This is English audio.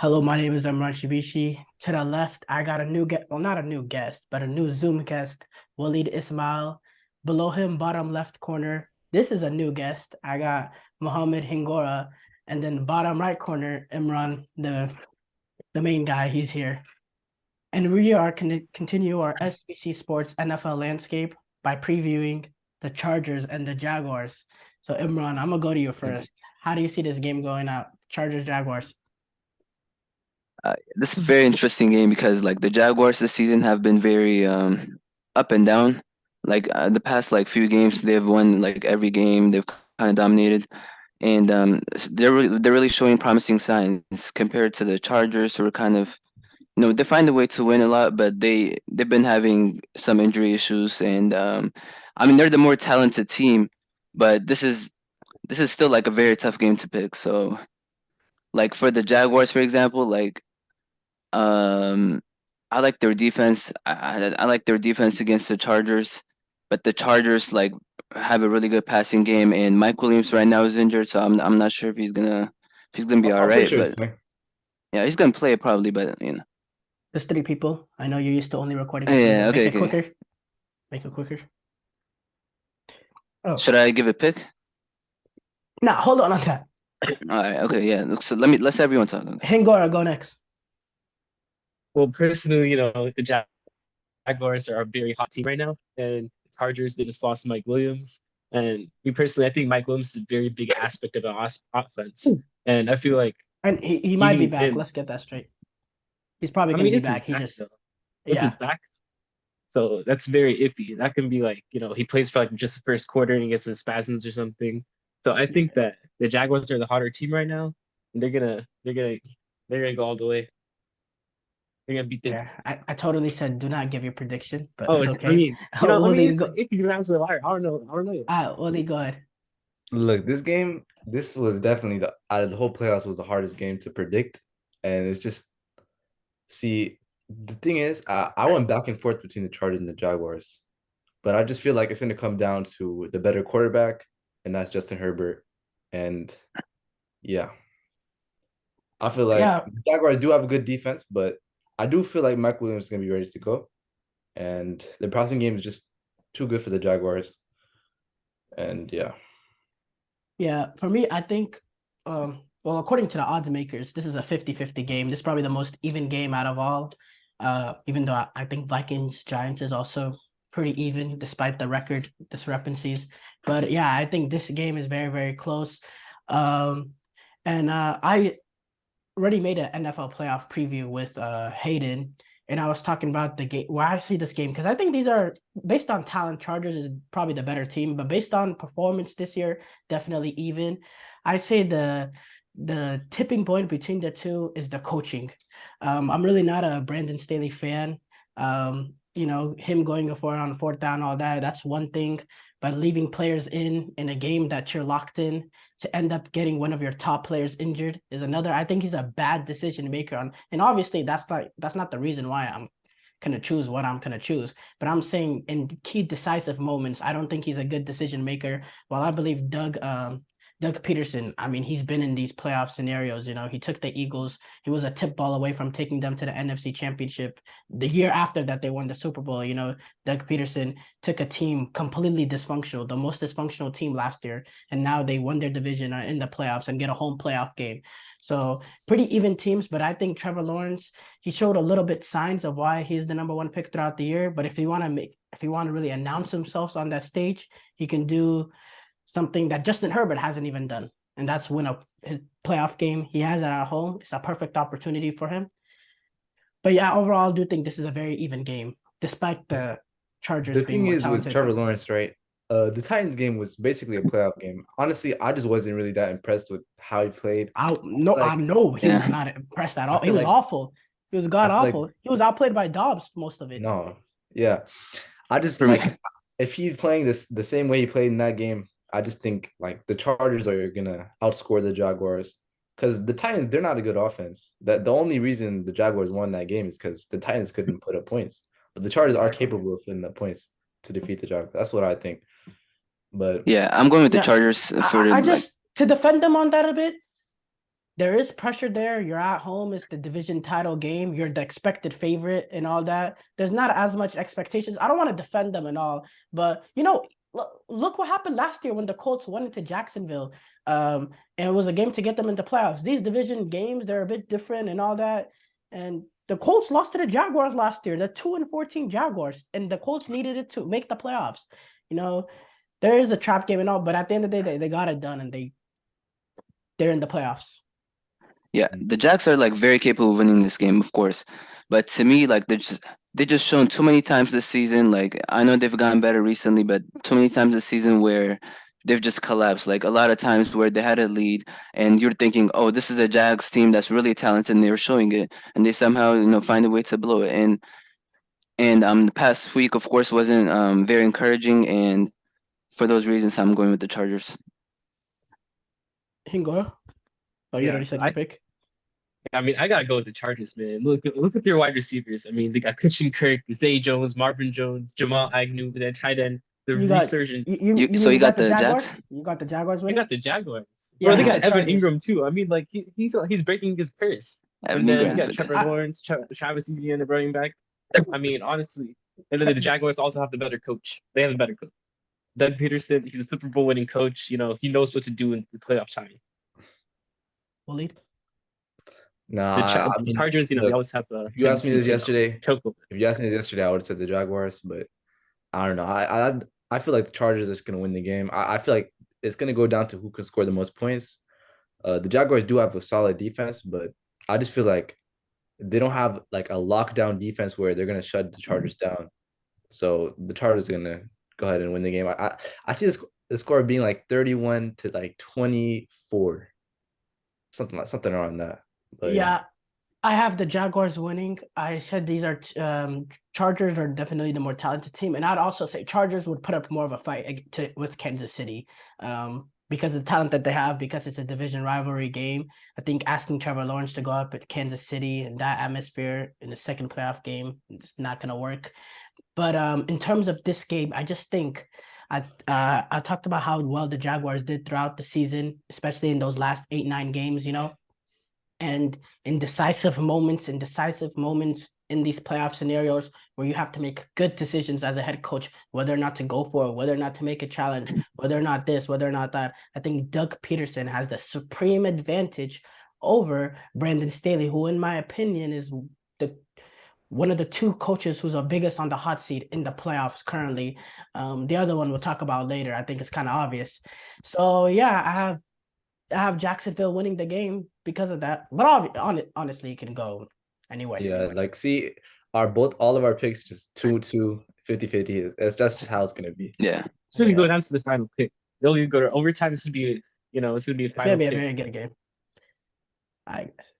Hello, my name is Imran Shibishi. To the left, I got a new guest, well, not a new guest, but a new Zoom guest, Waleed Ismail. Below him, bottom left corner, this is a new guest. I got Mohammed Hingora. And then bottom right corner, Imran, the main guy, he's here. And we are going to continue our SBC Sports NFL landscape by previewing the Chargers and the Jaguars. So, Imran, I'm going to go to you first. How do you see this game going out? Chargers, Jaguars. This is a very interesting game because like the Jaguars this season have been very up and down. Like the past like few games they've won like every game. They've kind of dominated and they're really showing promising signs compared to the Chargers who are kind of they find a way to win a lot, but they've been having some injury issues and I mean they're the more talented team, but this is still like a very tough game to pick. So like for the Jaguars, for example, like um, I like their defense. I like their defense against the Chargers, but the Chargers like have a really good passing game, and Mike Williams right now is injured, so I'm not sure if he's gonna be all I'm pretty right. sure it's But fine. yeah, he's gonna play probably. But There's three people. I know you're used to only recording three, yeah, but make okay, it okay. quicker. Make it quicker. Oh, Should I give a pick? now hold on that. All right, okay, yeah. So let's everyone talk. Okay. Hingora, go next. Well, personally, the Jaguars are a very hot team right now, and the Chargers they just lost Mike Williams. And me personally, I think Mike Williams is a very big aspect of the offense, and I feel like And he might be giving back. him. Let's get that straight. He's probably I gonna mean, be it's his back. He back just though. It's yeah. his back, so that's very iffy. That can be like he plays for like just the first quarter and he gets some spasms or something. So I think that the Jaguars are the hotter team right now, and they're gonna go all the way. They're gonna beat the. Yeah. I totally said do not give your prediction, but Oh, it's I okay. mean, Willie, it's like go. if you pronounce the wire, I don't know. Willie, go ahead. Look, this game, this was definitely the out of the whole playoffs was the hardest game to predict, and it's just see the thing is I went back and forth between the Chargers and the Jaguars, but I just feel like it's going to come down to the better quarterback, and that's Justin Herbert, and yeah, I feel like Yeah, the Jaguars do have a good defense, but I do feel like Mike Williams is going to be ready to go, and the passing game is just too good for the Jaguars, and yeah. yeah. For me, I think well, according to the odds makers, this is a 50-50 game. This is probably the most even game out of all. Even though I think Vikings Giants is also pretty even despite the record discrepancies. But yeah, I think this game is very, very close. Um, and I already made an NFL playoff preview with Hayden, and I was talking about the game why I see this game because I think these are based on talent. Chargers is probably the better team, but based on performance this year, definitely even. I say the tipping point between the two is the coaching. I'm really not a Brandon Staley fan. Him going for it on fourth down, all that, that's one thing. But leaving players in a game that you're locked in to end up getting one of your top players injured is another. I think he's a bad decision maker on, and obviously that's not the reason why I'm gonna choose what I'm gonna choose. But I'm saying in key decisive moments, I don't think he's a good decision maker. While I believe Doug Peterson, I mean, he's been in these playoff scenarios. He took the Eagles. He was a tip ball away from taking them to the NFC Championship. The year after that, they won the Super Bowl. Doug Peterson took a team completely dysfunctional, the most dysfunctional team last year, and now they won their division, are in the playoffs, and get a home playoff game. So pretty even teams, but I think Trevor Lawrence, he showed a little bit signs of why he's the number one pick throughout the year. But if you want to really announce himself on that stage, he can do something that Justin Herbert hasn't even done, and that's win his playoff game. He has it at home. It's a perfect opportunity for him. But yeah, overall, I do think this is a very even game, despite the Chargers The being thing more is with talented. Trevor Lawrence, right? The Titans game was basically a playoff game. Honestly, I just wasn't really that impressed with how he played. I Like, know he was Yeah. not impressed at I all. He feel was like, awful. He was I god feel like, awful. He was outplayed by Dobbs most of it. no, yeah. I just For me, like if he's playing this the same way he played in that game, I just think like the Chargers are gonna outscore the Jaguars because the Titans they're not a good offense. That the only reason the Jaguars won that game is because the Titans couldn't put up points, but the Chargers are capable of putting up points to defeat the Jaguars. That's what I think. But yeah, I'm going with the Yeah, Chargers for I like just to defend them on that a bit. there is pressure there. You're at home. It's the division title game. You're the expected favorite and all that. There's not as much expectations. I don't want to defend them and all, but look what happened last year when the Colts went into Jacksonville. And it was a game to get them into playoffs. These division games, they're a bit different and all that. And the Colts lost to the Jaguars last year, the 2-14 Jaguars, and the Colts needed it to make the playoffs. There is a trap game and all, but at the end of the day, they got it done, and they're in the playoffs. Yeah, the Jacks are like very capable of winning this game, of course. But to me, like they just shown too many times this season. Like I know they've gotten better recently, but too many times this season where they've just collapsed. Like a lot of times where they had a lead and you're thinking, oh, this is a Jags team that's really talented and they're showing it, and they somehow find a way to blow it. And the past week, of course, wasn't very encouraging, and for those reasons, I'm going with the Chargers. Hingo? Oh, you already Yes, said your pick? I mean, I gotta go with the Chargers, man. Look at their wide receivers. I mean, they got Christian Kirk, Zay Jones, Marvin Jones, Jamal Agnew, and then tight end, the resurgent. So you got the Jaguars? Jags? You got the Jaguars They winning? got the Jaguars. Yeah, Bro, they I got said Evan Chargers. Ingram too. I mean, like he's breaking his curse. Evan And then you Ingram, got but- Trevor Lawrence, Travis Etienne, the running back. I mean, honestly, and then the Jaguars also have the better coach. They have a better coach. Doug Peterson, he's a Super Bowl winning coach. He knows what to do in the playoff time. Waleed? Nah, The Chargers, they look, always have the. if you asked me this yesterday, choke over. if you asked me this yesterday, I would have said the Jaguars, but I don't know. I feel like the Chargers are just gonna win the game. I feel like it's gonna go down to who can score the most points. The Jaguars do have a solid defense, but I just feel like they don't have like a lockdown defense where they're gonna shut the Chargers down. So the Chargers are gonna go ahead and win the game. I see the score being like 31 to like 24, something around that. But Yeah, I have the Jaguars winning. I said these are Chargers are definitely the more talented team, and I'd also say Chargers would put up more of a fight with Kansas City, because of the talent that they have, because it's a division rivalry game. I think asking Trevor Lawrence to go up at Kansas City in that atmosphere in the second playoff game, it's not gonna work. But in terms of this game, I just think I talked about how well the Jaguars did throughout the season, especially in those last 8-9 games, and in decisive moments in these playoff scenarios where you have to make good decisions as a head coach, whether or not to go for it, whether or not to make a challenge, whether or not this, whether or not that. I think Doug Peterson has the supreme advantage over Brandon Staley, who in my opinion is one of the two coaches who's the biggest on the hot seat in the playoffs currently. The other one we'll talk about later. I think it's kind of obvious. So yeah, I have Jacksonville winning the game because of that. But honestly, it can go anyway. yeah, like see, all of our picks just 2-2, 50-50. That's just how it's gonna be. Yeah. It's gonna go down to the final pick. They'll go to overtime. It's gonna be, it's gonna be a It's final gonna be a pick. very good game. I guess.